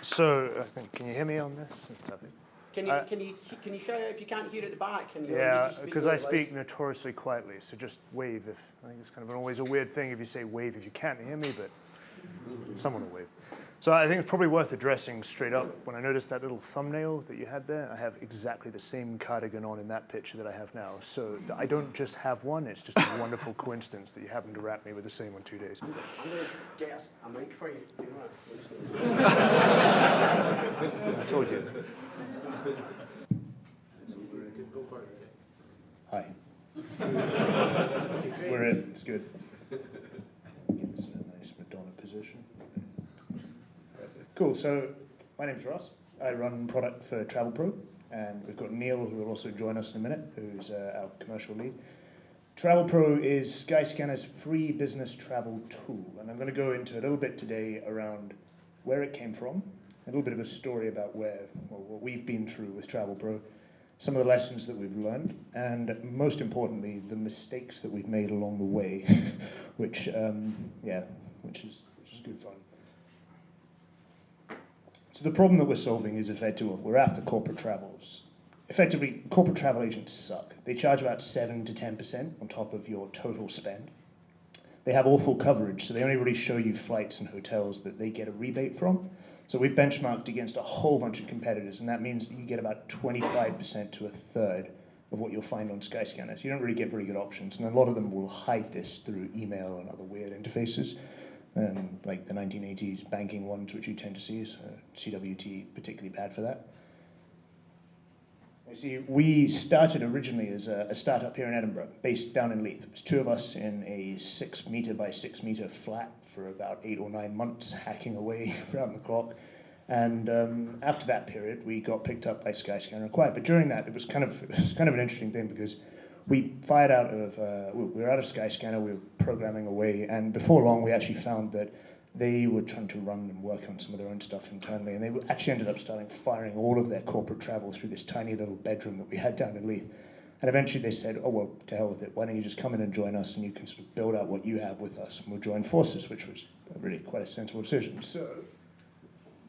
So, I think, can you hear me on this? Can you shout out if you can't hear at the back? Can you yeah, because I speak notoriously quietly, so just wave if, I think it's kind of always a weird thing if you say wave if you can't hear me, but someone will wave. So I think it's probably worth addressing straight up. When I noticed that little thumbnail that you had there, I have exactly the same cardigan on in that picture that I have now. So I don't just have one, it's just a wonderful coincidence that you happen to wrap me with the same one 2 days. I'm going to get a mic for you. I told you. Go for it. Hi. We're in, it's good. Get this in a nice Madonna position. Cool, so my name's Ross. I run product for TravelPro, and we've got Neil, who will also join us in a minute, who's our commercial lead. TravelPro is Skyscanner's free business travel tool, and I'm going to go into a little bit today around where it came from, a little bit of a story about what we've been through with TravelPro, some of the lessons that we've learned, and most importantly, the mistakes that we've made along the way, which is good fun. So the problem that we're solving is we're after corporate travels. Effectively, corporate travel agents suck. They charge about 7 to 10% on top of your total spend. They have awful coverage, so they only really show you flights and hotels that they get a rebate from. So we've benchmarked against a whole bunch of competitors, and that means you get about 25% to a third of what you'll find on Skyscanner. So you don't really get very good options, and a lot of them will hide this through email and other weird interfaces. Like the 1980s banking ones, which you tend to see, is CWT particularly bad for that. You see, we started originally as a startup here in Edinburgh, based down in Leith. It was 2 of us in a 6 meter by 6 meter flat for about 8 or 9 months, hacking away around the clock. And after that period, we got picked up by Skyscanner and acquired. But during that, it was kind of an interesting thing because we fired out of, we were out of Skyscanner, we were programming away, and before long we actually found that they were trying to run and work on some of their own stuff internally, and they actually ended up firing all of their corporate travel through this tiny little bedroom that we had down in Leith. And eventually they said, oh, well, to hell with it, why don't you just come in and join us and you can sort of build out what you have with us, and we'll join forces, which was really quite a sensible decision. So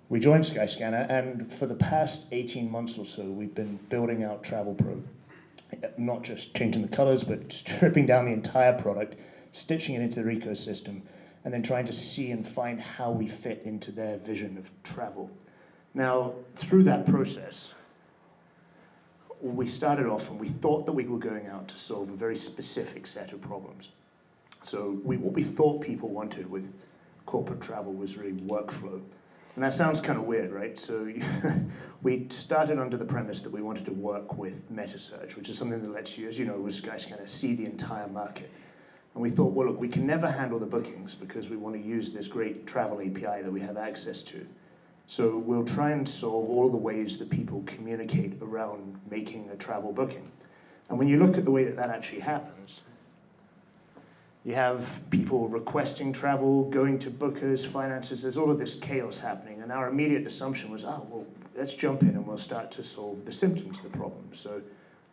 we joined Skyscanner, and for the past 18 months or so, we've been building out TravelPro. Not just changing the colors, but stripping down the entire product, stitching it into their ecosystem, and then trying to see and find how we fit into their vision of travel. Now, through that process, we started off and we thought that we were going out to solve a very specific set of problems. So what we thought people wanted with corporate travel was really workflow. And that sounds kind of weird, right? So we started under the premise that we wanted to work with meta search, which is something that lets you, as you know, with Skyscanner, see the entire market. And we thought, well, look, we can never handle the bookings because we want to use this great travel API that we have access to. So we'll try and solve all of the ways that people communicate around making a travel booking. And when you look at the way that that actually happens, you have people requesting travel, going to bookers, finances, there's all of this chaos happening. And our immediate assumption was, oh, well, let's jump in and we'll start to solve the symptoms of the problem. So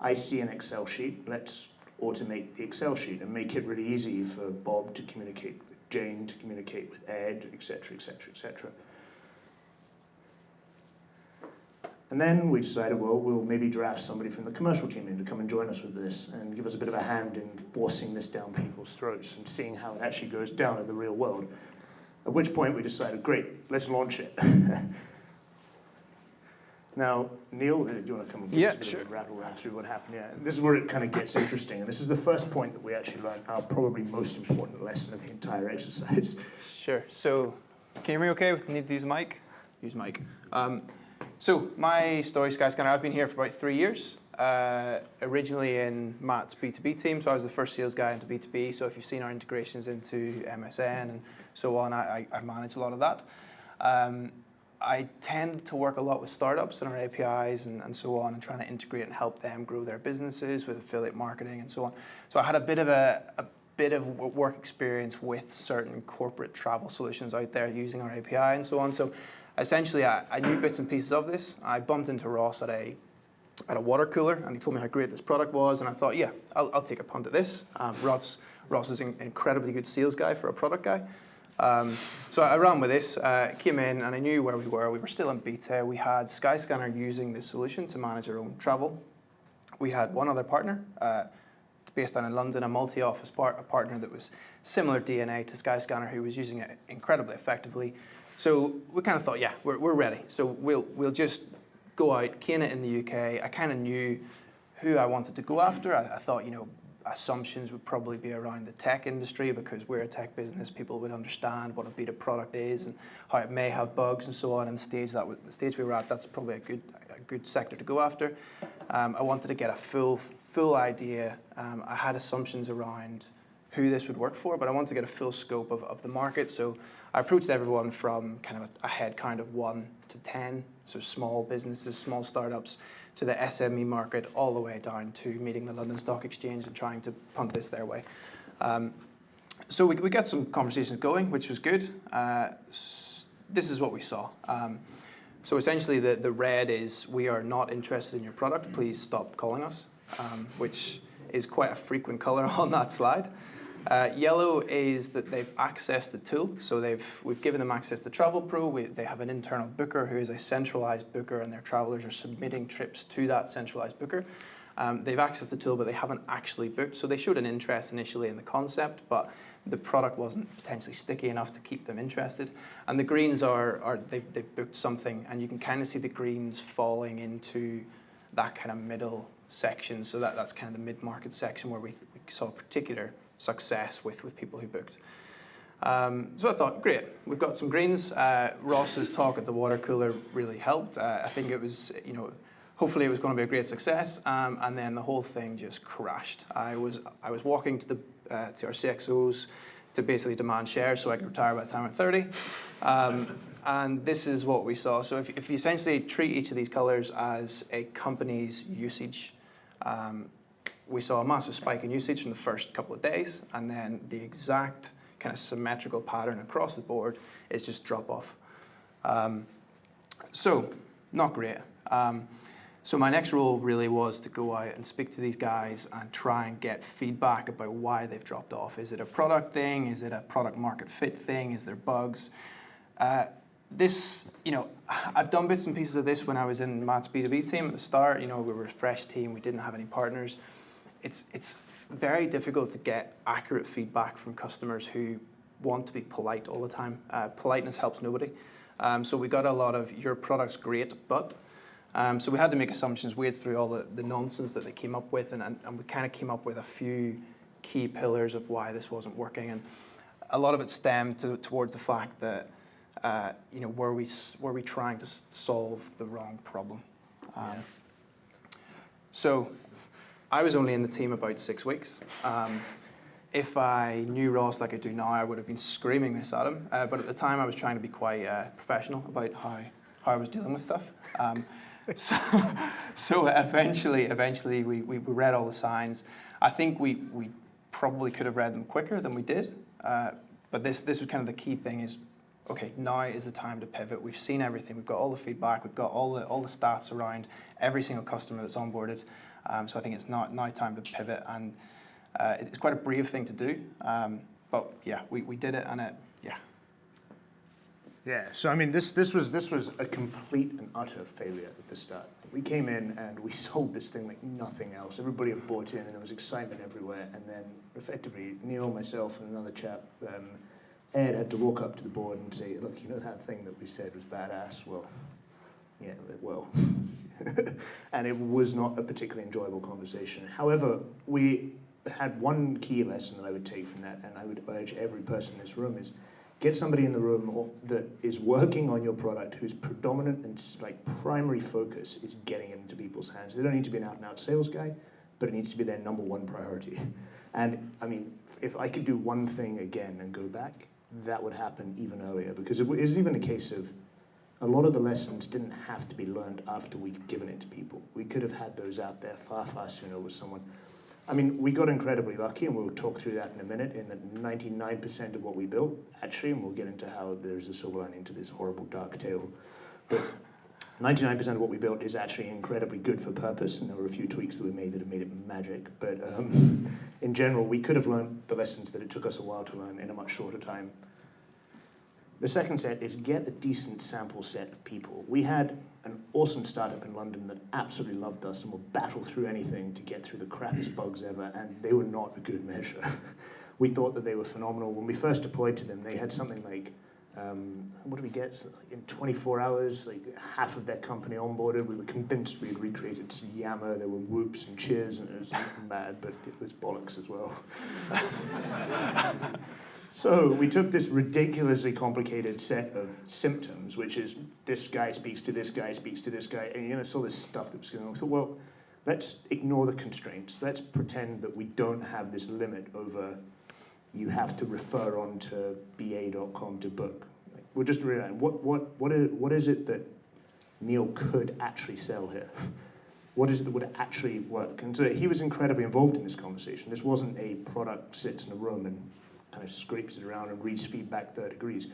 I see an Excel sheet, let's automate the Excel sheet and make it really easy for Bob to communicate with Jane, to communicate with Ed, et cetera, et cetera, et cetera. And then we decided, well, we'll maybe draft somebody from the commercial team in to come and join us with this and give us a bit of a hand in forcing this down people's throats and seeing how it actually goes down in the real world. At which point we decided, great, let's launch it. Now, Neil, do you want to come and give us a bit of a rattle through what happened? Yeah, this is where it kind of gets interesting. And this is the first point that we actually learned, our probably most important lesson of the entire exercise. Sure. So, can you hear me okay? Need to use a mic? Use mic. So my story, Skyscanner, I've been here for about 3 years. Originally in Matt's B2B team, so I was the first sales guy into B2B. So if you've seen our integrations into MSN and so on, I manage a lot of that. I tend to work a lot with startups and our APIs and so on, and trying to integrate and help them grow their businesses with affiliate marketing and so on. So I had a bit of work experience with certain corporate travel solutions out there using our API and so on. So essentially, I knew bits and pieces of this. I bumped into Ross at a water cooler, and he told me how great this product was, and I thought, yeah, I'll take a punt at this. Ross is an incredibly good sales guy for a product guy. So I ran with this, came in, and I knew where we were. We were still in beta. We had Skyscanner using this solution to manage their own travel. We had one other partner, based down in London, a multi-office a partner that was similar DNA to Skyscanner, who was using it incredibly effectively. So we kind of thought, yeah, we're ready. So we'll just go out, key in it in the UK. I kind of knew who I wanted to go after. I thought, assumptions would probably be around the tech industry, because we're a tech business. People would understand what a beta product is and how it may have bugs and so on. And the stage we were at, that's probably a good sector to go after. I wanted to get a full idea. I had assumptions around who this would work for, but I wanted to get a full scope of the market. So I approached everyone from kind of a head count of 1 to 10, so small businesses, small startups, to the SME market, all the way down to meeting the London Stock Exchange and trying to punt this their way. So we got some conversations going, which was good. This is what we saw. So essentially the red is, we are not interested in your product, please stop calling us, which is quite a frequent color on that slide. Yellow is that they've accessed the tool, so we've given them access to Travel Pro. They have an internal booker who is a centralized booker, and their travelers are submitting trips to that centralized booker. They've accessed the tool, but they haven't actually booked, so they showed an interest initially in the concept, but the product wasn't potentially sticky enough to keep them interested. And the greens they've booked something, and you can kind of see the greens falling into that kind of middle section, so that's kind of the mid-market section where we saw particular success with people who booked. So I thought, great, we've got some greens. Ross's talk at the water cooler really helped. I think it was, hopefully it was going to be a great success. And then the whole thing just crashed. I was walking to our CXOs to basically demand shares so I could retire by the time I'm 30. And this is what we saw. So if you essentially treat each of these colors as a company's usage, we saw a massive spike in usage from the first couple of days, and then the exact kind of symmetrical pattern across the board is just drop off. So not great. So my next role really was to go out and speak to these guys and try and get feedback about why they've dropped off. Is it a product thing? Is it a product market fit thing? Is there bugs? I've done bits and pieces of this when I was in Matt's B2B team at the start. We were a fresh team. We didn't have any partners. It's very difficult to get accurate feedback from customers who want to be polite all the time. Politeness helps nobody. So we got a lot of, your product's great, but. So we had to make assumptions, wade through all the nonsense that they came up with, and we kind of came up with a few key pillars of why this wasn't working. And a lot of it stemmed towards the fact that, were we trying to solve the wrong problem? So I was only in the team about 6 weeks. If I knew Ross like I do now, I would have been screaming this at him. But at the time, I was trying to be quite professional about how I was dealing with stuff. So eventually we read all the signs. I think we probably could have read them quicker than we did. But this was kind of the key thing is, okay, now is the time to pivot. We've seen everything. We've got all the feedback. We've got all the stats around every single customer that's onboarded. So I think it's now time to pivot. And it's quite a brave thing to do. But yeah, we did it, and Yeah, so I mean, this was a complete and utter failure at the start. We came in and we sold this thing like nothing else. Everybody had bought in, and there was excitement everywhere. And then, effectively, Neil, myself, and another chap, Ed, had to walk up to the board and say, "Look, that thing that we said was badass? Well, yeah, well." And it was not a particularly enjoyable conversation. However, we had one key lesson that I would take from that, and I would urge every person in this room is, get somebody in the room that is working on your product whose predominant and primary focus is getting it into people's hands. They don't need to be an out-and-out sales guy, but it needs to be their number one priority. And I mean, if I could do one thing again and go back, that would happen even earlier, because it is even a case of a lot of the lessons didn't have to be learned after we'd given it to people. We could have had those out there far, far sooner with someone. I mean, we got incredibly lucky, and we'll talk through that in a minute, in that 99% of what we built, actually, and we'll get into how there's a silver lining to this horrible dark tale, but 99% of what we built is actually incredibly good for purpose, and there were a few tweaks that we made that have made it magic, but in general, we could have learned the lessons that it took us a while to learn in a much shorter time. The second set is get a decent sample set of people. We had an awesome startup in London that absolutely loved us and would battle through anything to get through the crappiest bugs ever, and they were not a good measure. We thought that they were phenomenal. When we first deployed to them, they had something like, what did we get? So in 24 hours, like half of their company onboarded. We were convinced we had recreated some Yammer. There were whoops and cheers, and it was mad, but it was bollocks as well. So we took this ridiculously complicated set of symptoms, which is this guy speaks to this guy, speaks to this guy, and you saw this stuff that was going on. We thought, well, let's ignore the constraints. Let's pretend that we don't have this limit over you have to refer on to ba.com to book. We'll just realize, what is it that Neil could actually sell here? What is it that would actually work? And so he was incredibly involved in this conversation. This wasn't a product sits in a room and kind of scrapes it around and reads feedback 30 degrees.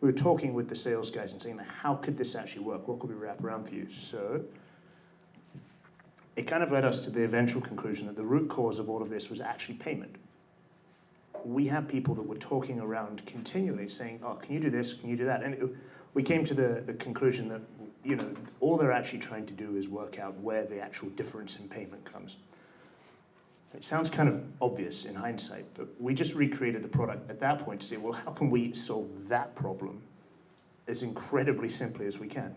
We were talking with the sales guys and saying, how could this actually work? What could we wrap around for you? So it kind of led us to the eventual conclusion that the root cause of all of this was actually payment. We had people that were talking around continually saying, oh, can you do this? Can you do that? And we came to the conclusion that all they're actually trying to do is work out where the actual difference in payment comes. It sounds kind of obvious in hindsight, but we just recreated the product at that point to say, well, how can we solve that problem as incredibly simply as we can?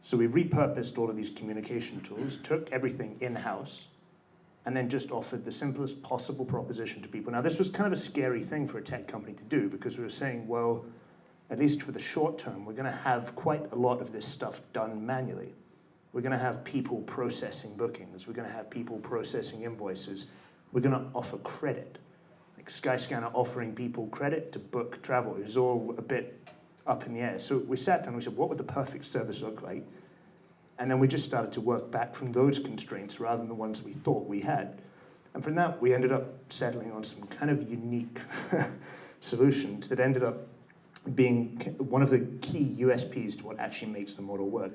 So we repurposed all of these communication tools, took everything in-house, and then just offered the simplest possible proposition to people. Now, this was kind of a scary thing for a tech company to do, because we were saying, well, at least for the short term, we're going to have quite a lot of this stuff done manually. We're going to have people processing bookings. We're going to have people processing invoices. We're going to offer credit. Like Skyscanner offering people credit to book travel. It was all a bit up in the air. So we sat down and we said, what would the perfect service look like? And then we just started to work back from those constraints rather than the ones we thought we had. And from that, we ended up settling on some kind of unique solutions that ended up being one of the key USPs to what actually makes the model work.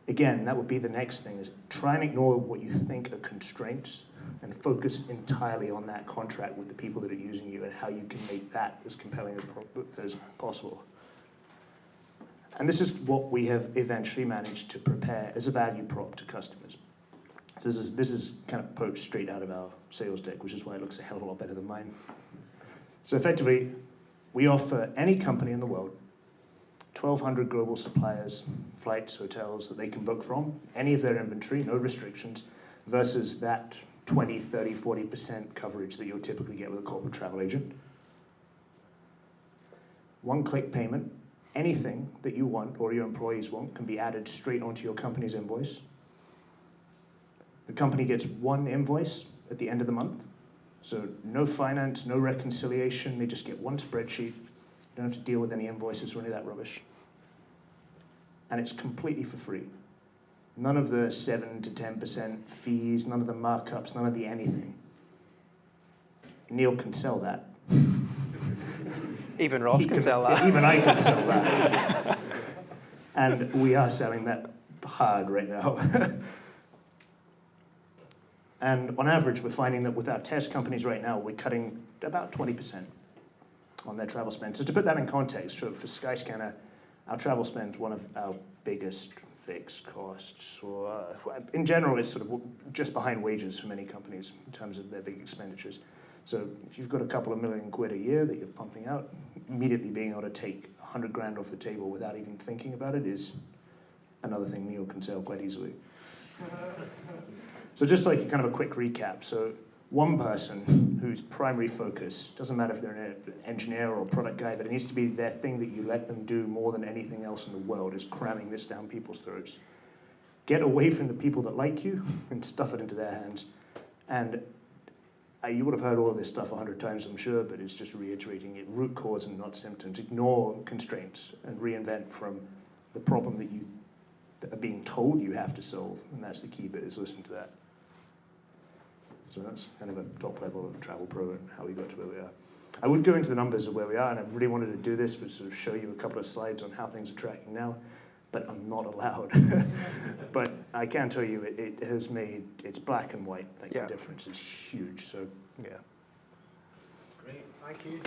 Again, that would be the next thing, is try and ignore what you think are constraints and focus entirely on that contract with the people that are using you and how you can make that as compelling as possible. And this is what we have eventually managed to prepare as a value prop to customers. So this is kind of poached straight out of our sales deck, which is why it looks a hell of a lot better than mine. So effectively, we offer any company in the world 1,200 global suppliers, flights, hotels that they can book from, any of their inventory, no restrictions, versus that 20, 30, 40% coverage that you'll typically get with a corporate travel agent. One-click payment. Anything that you want or your employees want can be added straight onto your company's invoice. The company gets one invoice at the end of the month. So no finance, no reconciliation. They just get one spreadsheet. You don't have to deal with any invoices or any of that rubbish. And it's completely for free. None of the 7 to 10% fees, none of the markups, none of the anything. Neil can sell that. Even Ross can sell that. Even I can sell that. And we are selling that hard right now. And on average, we're finding that with our test companies right now, we're cutting about 20% on their travel spend. So to put that in context, for Skyscanner, our travel spend is one of our biggest fixed costs. Or, in general, it's sort of just behind wages for many companies in terms of their big expenditures. So if you've got a couple of million quid a year that you're pumping out, immediately being able to take 100 grand off the table without even thinking about it is another thing Neil can sell quite easily. So just like kind of a quick recap. So one person whose primary focus, doesn't matter if they're an engineer or a product guy, but it needs to be their thing that you let them do more than anything else in the world, is cramming this down people's throats. Get away from the people that like you and stuff it into their hands. And you would have heard all of this stuff 100 times, I'm sure, but it's just reiterating it. Root cause and not symptoms. Ignore constraints and reinvent from the problem that you are being told you have to solve. And that's the key bit, is listen to that. So that's kind of a top level of Travel Pro and how we got to where we are. I would go into the numbers of where we are, and I really wanted to do this, but sort of show you a couple of slides on how things are tracking now, but I'm not allowed. But I can tell you it has made, it's black and white, like the difference is huge, so yeah. Great, thank you.